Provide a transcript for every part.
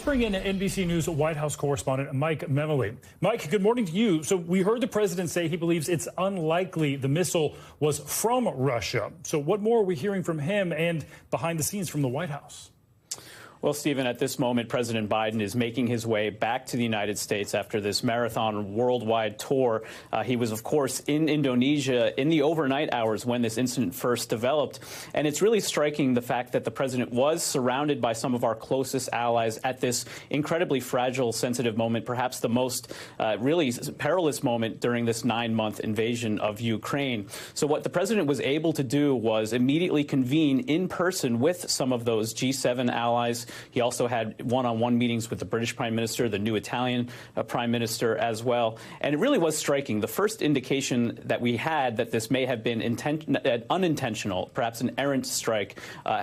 bring in NBC News White House correspondent Mike Memoli. Mike, good morning to you. So we heard the president say he believes it's unlikely the missile was from Russia. So what more are we hearing from him and behind the scenes from the White House? Well, Stephen, at this moment, President Biden is making his way back to the United States after this marathon worldwide tour. He was, of course, in Indonesia in the overnight hours when this incident first developed. And it's really striking the fact that the president was surrounded by some of our closest allies at this incredibly fragile, sensitive moment, perhaps the most really perilous moment during this 9-month invasion of Ukraine. So what the president was able to do was immediately convene in person with some of those G7 allies. He also had one-on-one meetings with the British Prime Minister, the new Italian Prime Minister as well. And it really was striking. The first indication that we had that this may have been unintentional, perhaps an errant strike,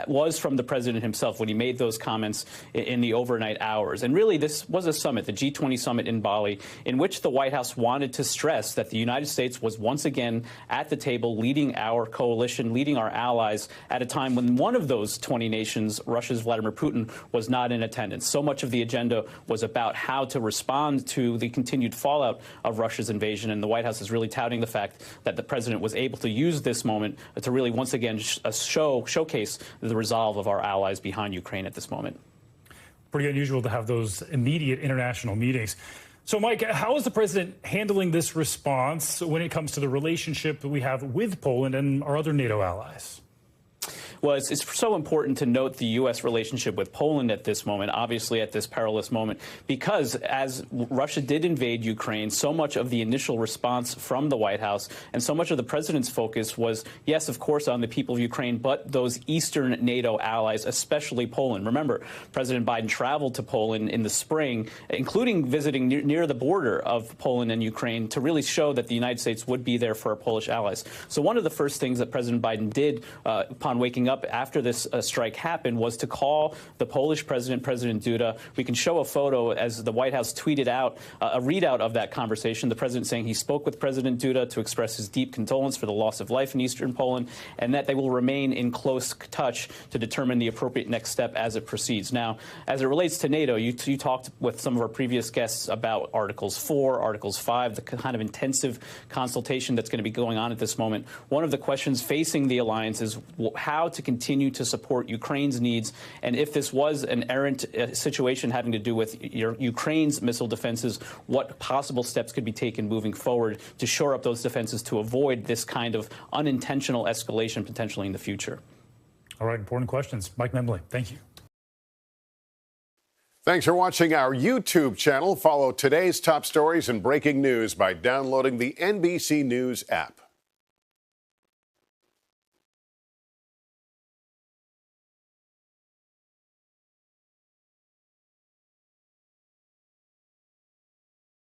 was from the president himself when he made those comments in the overnight hours. And really, this was a summit, the G20 summit in Bali, in which the White House wanted to stress that the United States was once again at the table leading our coalition, leading our allies at a time when one of those 20 nations, Russia's Vladimir Putin, was not in attendance. So much of the agenda was about how to respond to the continued fallout of Russia's invasion, and the White House is really touting the fact that the president was able to use this moment to really once again showcase the resolve of our allies behind Ukraine at this moment. Pretty unusual to have those immediate international meetings. So, Mike, how is the president handling this response when it comes to the relationship that we have with Poland and our other NATO allies? Well, it's so important to note the U.S. relationship with Poland at this moment, obviously at this perilous moment, because as Russia did invade Ukraine, so much of the initial response from the White House and so much of the president's focus was, yes, of course, on the people of Ukraine, but those Eastern NATO allies, especially Poland. Remember, President Biden traveled to Poland in the spring, including visiting near the border of Poland and Ukraine, to really show that the United States would be there for our Polish allies. So one of the first things that President Biden did upon waking up after this strike happened was to call the Polish president, President Duda. We can show a photo as the White House tweeted out a readout of that conversation. The president saying he spoke with President Duda to express his deep condolence for the loss of life in eastern Poland, and that they will remain in close touch to determine the appropriate next step as it proceeds. Now, as it relates to NATO, you talked with some of our previous guests about Articles 4, Articles 5, the kind of intensive consultation that's going to be going on at this moment. One of the questions facing the alliance is how to continue to support Ukraine's needs, and if this was an errant situation having to do with Ukraine's missile defenses, what possible steps could be taken moving forward to shore up those defenses to avoid this kind of unintentional escalation potentially in the future. All right, important questions. Mike Memoli, thank you. Thanks for watching our YouTube channel. Follow today's top stories and breaking news by downloading the NBC News app.